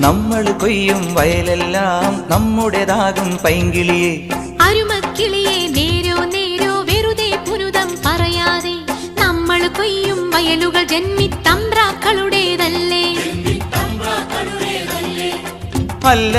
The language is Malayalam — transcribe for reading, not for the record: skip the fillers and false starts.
നമ്മൾ കൊയ്യും വയലെല്ലാം നമ്മുടേതാകും പൈങ്കിളിയെ. അരുമക്കിളിയെ നേരോ നേരോ വെറുതെ പുനുതം പറയാതെ, നമ്മൾ കൊയ്യും വയലുകൾ ജന്മിത്തമ്പ്രാക്കളുടേതല്ലേ? അല്ല